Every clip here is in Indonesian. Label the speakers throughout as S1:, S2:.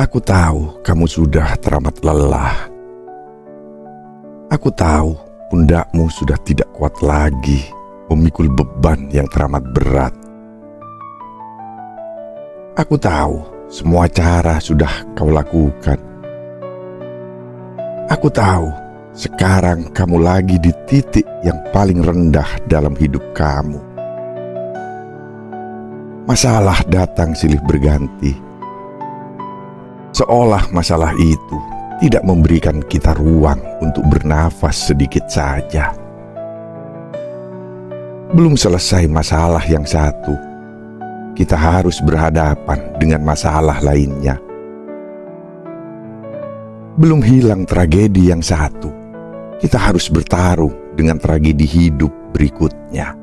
S1: Aku tahu kamu sudah teramat lelah. Aku tahu pundakmu sudah tidak kuat lagi memikul beban yang teramat berat. Aku tahu semua cara sudah kau lakukan. Aku tahu sekarang kamu lagi di titik yang paling rendah dalam hidup kamu. Masalah datang silih berganti. Seolah masalah itu tidak memberikan kita ruang untuk bernafas sedikit saja. Belum selesai masalah yang satu, kita harus berhadapan dengan masalah lainnya. Belum hilang tragedi yang satu, kita harus bertarung dengan tragedi hidup berikutnya.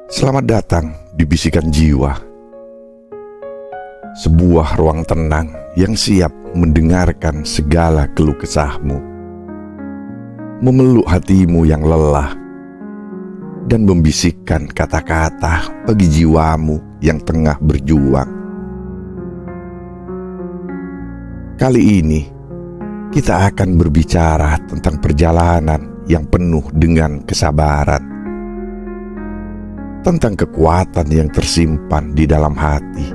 S1: Selamat datang di Bisikan Jiwa, sebuah ruang tenang yang siap mendengarkan segala keluh kesahmu, memeluk hatimu yang lelah, dan membisikkan kata-kata bagi jiwamu yang tengah berjuang. Kali ini, kita akan berbicara tentang perjalanan yang penuh dengan kesabaran, tentang kekuatan yang tersimpan di dalam hati,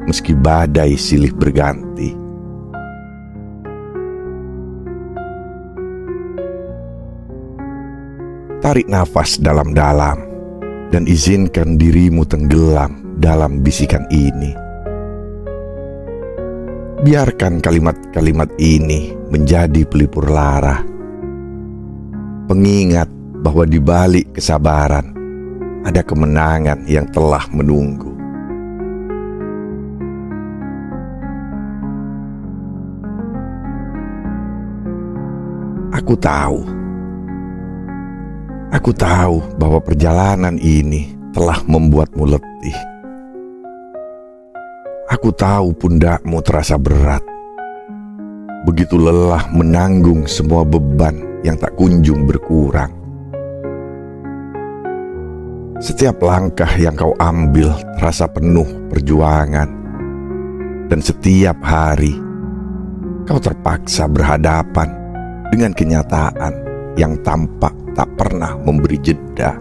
S1: meski badai silih berganti. Tarik nafas dalam-dalam dan izinkan dirimu tenggelam dalam bisikan ini. Biarkan kalimat-kalimat ini menjadi pelipur lara, pengingat bahwa di balik kesabaran ada kemenangan yang telah menunggu. Aku tahu bahwa perjalanan ini telah membuatmu letih. Aku tahu pundakmu terasa berat, begitu lelah menanggung semua beban yang tak kunjung berkurang. Setiap langkah yang kau ambil terasa penuh perjuangan, dan setiap hari kau terpaksa berhadapan dengan kenyataan yang tampak tak pernah memberi jeda.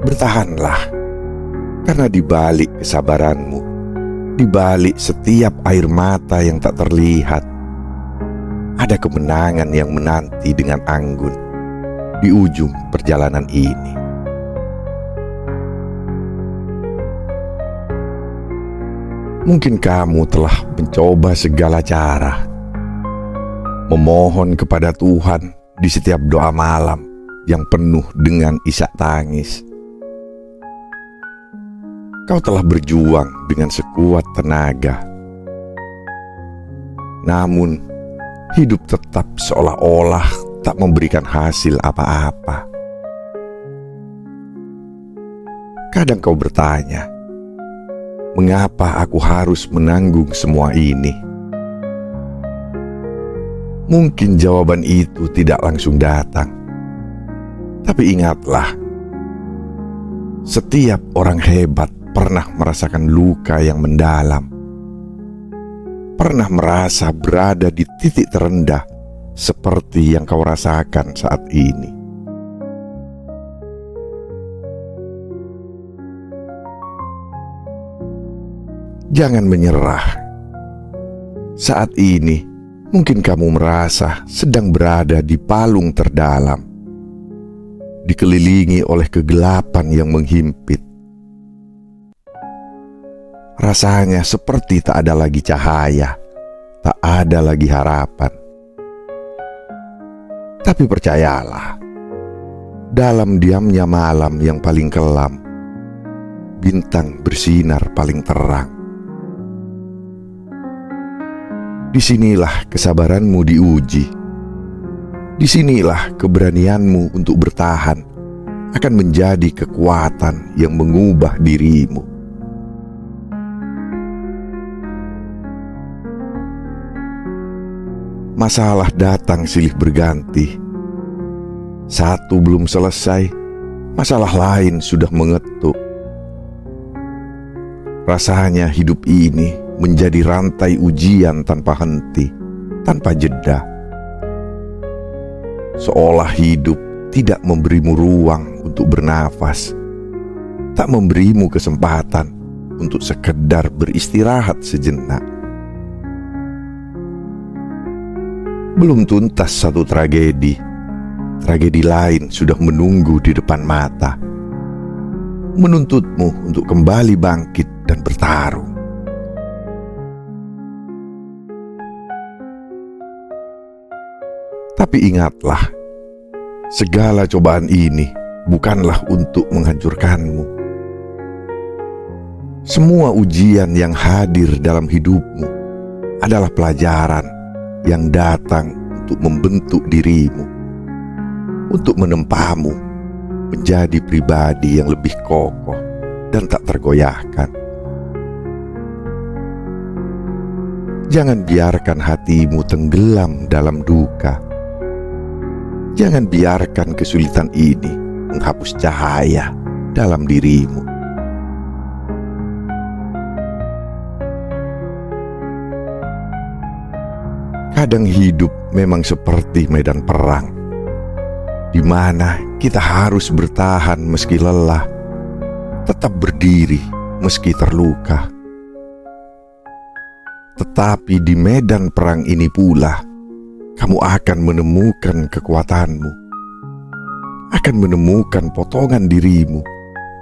S1: Bertahanlah, karena di balik kesabaranmu, di balik setiap air mata yang tak terlihat, ada kemenangan yang menanti dengan anggun di ujung perjalanan ini. Mungkin kamu telah mencoba segala cara, memohon kepada Tuhan di setiap doa malam yang penuh dengan isak tangis. Kau telah berjuang dengan sekuat tenaga, namun hidup tetap seolah-olah tak memberikan hasil apa-apa. Kadang kau bertanya, mengapa aku harus menanggung semua ini? Mungkin jawaban itu tidak langsung datang. Tapi ingatlah, setiap orang hebat pernah merasakan luka yang mendalam, pernah merasa berada di titik terendah seperti yang kau rasakan saat ini. Jangan menyerah. Saat ini mungkin kamu merasa sedang berada di palung terdalam, dikelilingi oleh kegelapan yang menghimpit. Rasanya seperti tak ada lagi cahaya, tak ada lagi harapan. Tapi percayalah, dalam diamnya malam yang paling kelam, bintang bersinar paling terang. Disinilah kesabaranmu diuji. Disinilah keberanianmu untuk bertahan akan menjadi kekuatan yang mengubah dirimu. masalah datang silih berganti. Satu belum selesai, masalah lain sudah mengetuk. Rasanya hidup ini menjadi rantai ujian tanpa henti, tanpa jeda. Seolah hidup tidak memberimu ruang untuk bernafas, tak memberimu kesempatan untuk sekedar beristirahat sejenak. Belum tuntas satu tragedi, tragedi lain sudah menunggu di depan mata, menuntutmu untuk kembali bangkit dan bertarung. Tapi ingatlah, segala cobaan ini bukanlah untuk menghancurkanmu. Semua ujian yang hadir dalam hidupmu adalah pelajaran yang datang untuk membentuk dirimu, untuk menempamu menjadi pribadi yang lebih kokoh dan tak tergoyahkan. Jangan biarkan hatimu tenggelam dalam duka. Jangan biarkan kesulitan ini menghapus cahaya dalam dirimu. Kadang hidup memang seperti medan perang, di mana kita harus bertahan meski lelah, tetap berdiri meski terluka. Tetapi di medan perang ini pula, kamu akan menemukan kekuatanmu, akan menemukan potongan dirimu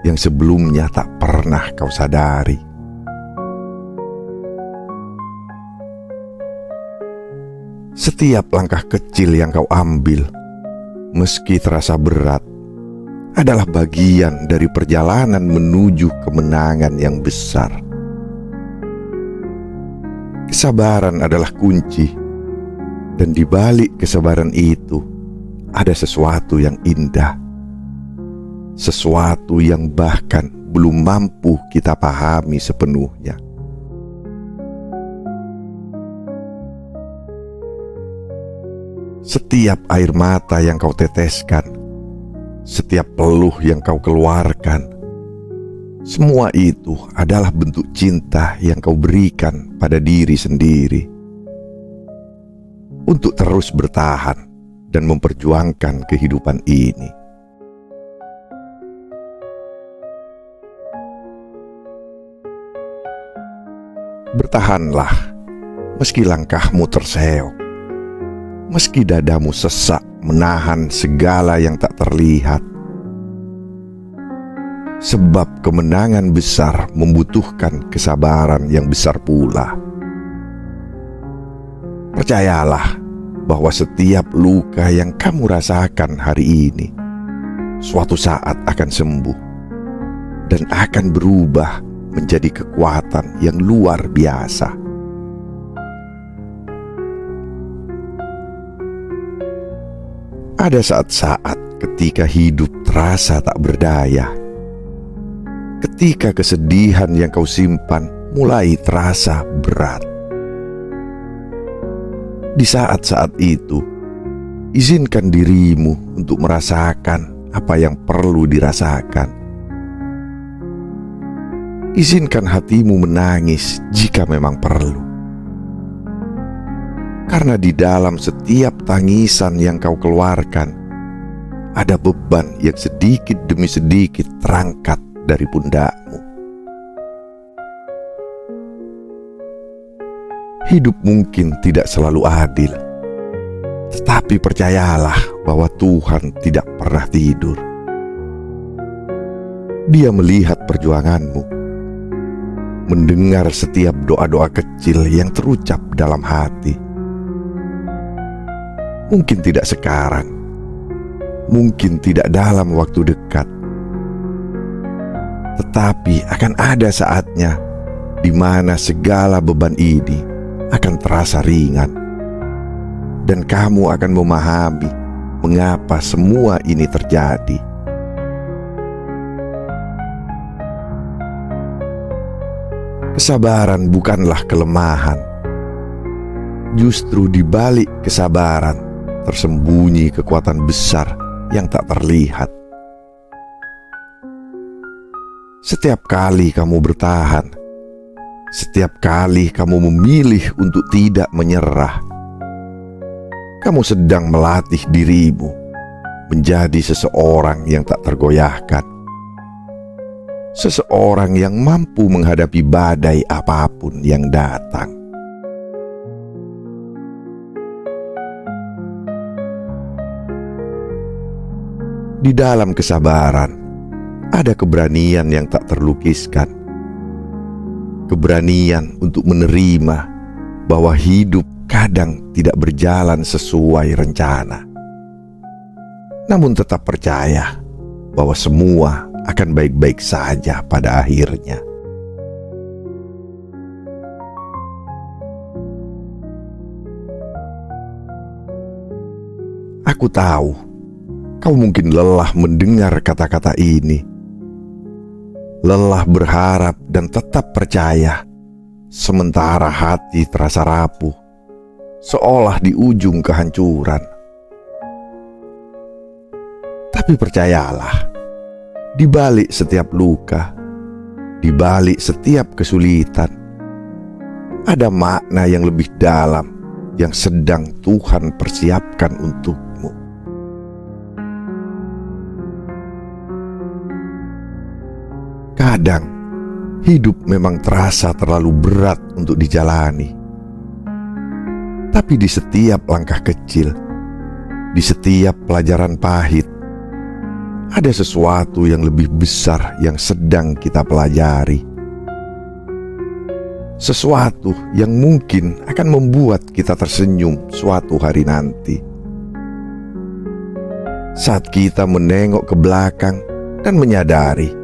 S1: yang sebelumnya tak pernah kau sadari. Setiap langkah kecil yang kau ambil, meski terasa berat, adalah bagian dari perjalanan menuju kemenangan yang besar. Kesabaran adalah kunci, dan di balik kesabaran itu ada sesuatu yang indah, sesuatu yang bahkan belum mampu kita pahami sepenuhnya. Setiap air mata yang kau teteskan, setiap peluh yang kau keluarkan, semua itu adalah bentuk cinta yang kau berikan pada diri sendiri untuk terus bertahan dan memperjuangkan kehidupan ini. Bertahanlah meski langkahmu terseok, meski dadamu sesak menahan segala yang tak terlihat. Sebab kemenangan besar membutuhkan kesabaran yang besar pula. Percayalah bahwa setiap luka yang kamu rasakan hari ini suatu saat akan sembuh dan akan berubah menjadi kekuatan yang luar biasa. Ada saat-saat ketika hidup terasa tak berdaya, ketika kesedihan yang kau simpan mulai terasa berat. Di saat-saat itu, izinkan dirimu untuk merasakan apa yang perlu dirasakan. Izinkan hatimu menangis jika memang perlu. Karena di dalam setiap tangisan yang kau keluarkan, ada beban yang sedikit demi sedikit terangkat dari pundakmu. Hidup mungkin tidak selalu adil, tetapi percayalah bahwa Tuhan tidak pernah tidur. Dia melihat perjuanganmu, mendengar setiap doa-doa kecil yang terucap dalam hati. Mungkin tidak sekarang, mungkin tidak dalam waktu dekat, tetapi akan ada saatnya di mana segala beban ini akan terasa ringan, dan kamu akan memahami mengapa semua ini terjadi. Kesabaran bukanlah kelemahan, Justru di balik kesabaran tersembunyi kekuatan besar yang tak terlihat. Setiap kali kamu bertahan, setiap kali kamu memilih untuk tidak menyerah, kamu sedang melatih dirimu menjadi seseorang yang tak tergoyahkan. Seseorang yang mampu menghadapi badai apapun yang datang. Di dalam kesabaran, ada keberanian yang tak terlukiskan. Keberanian untuk menerima bahwa hidup kadang tidak berjalan sesuai rencana. Namun tetap percaya bahwa semua akan baik-baik saja pada akhirnya. Aku tahu kau mungkin lelah mendengar kata-kata ini. Lelah berharap dan tetap percaya, sementara hati terasa rapuh, seolah di ujung kehancuran. Tapi percayalah, di balik setiap luka, di balik setiap kesulitan, ada makna yang lebih dalam yang sedang Tuhan persiapkan untukmu. Kadang, hidup memang terasa terlalu berat untuk dijalani. Tapi di setiap langkah kecil, di setiap pelajaran pahit, ada sesuatu yang lebih besar yang sedang kita pelajari. Sesuatu yang mungkin akan membuat kita tersenyum suatu hari nanti. Saat kita menengok ke belakang dan menyadari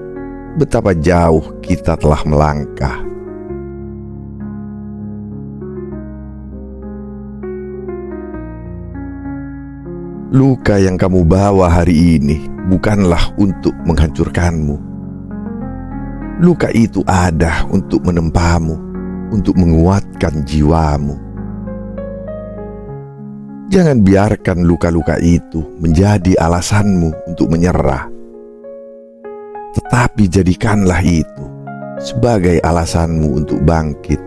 S1: betapa jauh kita telah melangkah. Luka yang kamu bawa hari ini bukanlah untuk menghancurkanmu. Luka itu ada untuk menempamu, untuk menguatkan jiwamu. Jangan biarkan luka-luka itu menjadi alasanmu untuk menyerah. Tetapi jadikanlah itu sebagai alasanmu untuk bangkit,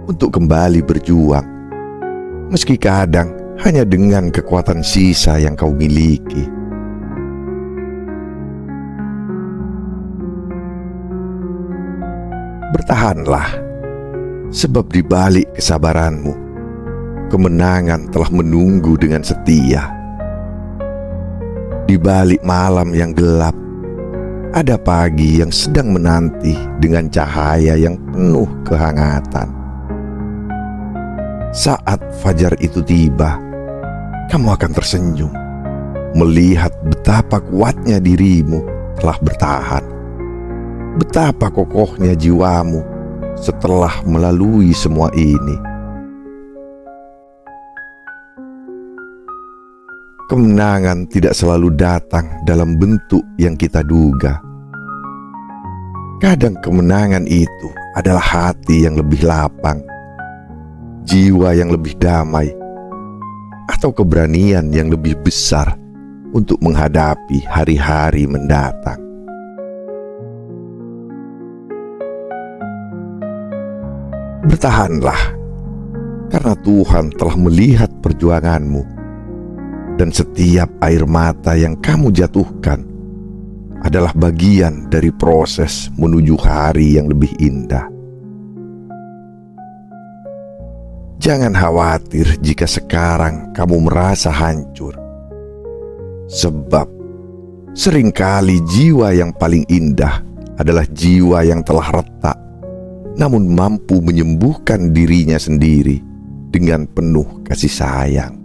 S1: untuk kembali berjuang, meski kadang hanya dengan kekuatan sisa yang kau miliki. Bertahanlah, sebab di balik kesabaranmu, kemenangan telah menunggu dengan setia. Di balik malam yang gelap, ada pagi yang sedang menanti dengan cahaya yang penuh kehangatan. Saat fajar itu tiba, kamu akan tersenyum, melihat betapa kuatnya dirimu telah bertahan, betapa kokohnya jiwamu setelah melalui semua ini. Kemenangan tidak selalu datang dalam bentuk yang kita duga. Kadang kemenangan itu adalah hati yang lebih lapang, jiwa yang lebih damai, atau keberanian yang lebih besar untuk menghadapi hari-hari mendatang. Bertahanlah, karena Tuhan telah melihat perjuanganmu. Dan setiap air mata yang kamu jatuhkan adalah bagian dari proses menuju hari yang lebih indah. Jangan khawatir jika sekarang kamu merasa hancur. Sebab seringkali jiwa yang paling indah adalah jiwa yang telah retak, namun mampu menyembuhkan dirinya sendiri dengan penuh kasih sayang.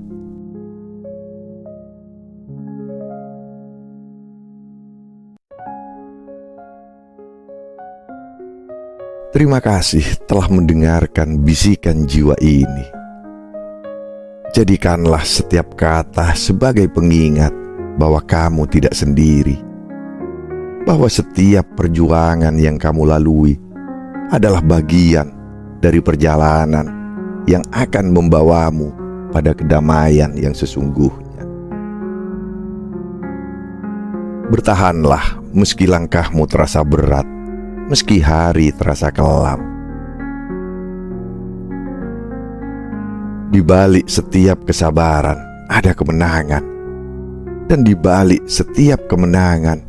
S1: Terima kasih telah mendengarkan bisikan jiwa ini. Jadikanlah setiap kata sebagai pengingat bahwa kamu tidak sendiri, bahwa setiap perjuangan yang kamu lalui adalah bagian dari perjalanan yang akan membawamu pada kedamaian yang sesungguhnya. Bertahanlah meski langkahmu terasa berat, meski hari terasa kelam. Di balik setiap kesabaran ada kemenangan, dan di balik setiap kemenangan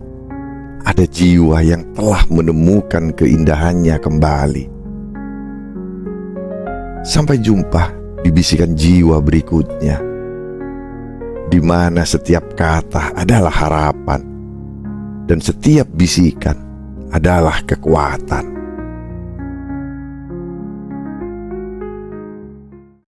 S1: ada jiwa yang telah menemukan keindahannya kembali. Sampai jumpa di bisikan jiwa berikutnya, di mana setiap kata adalah harapan dan setiap bisikan adalah kekuatan.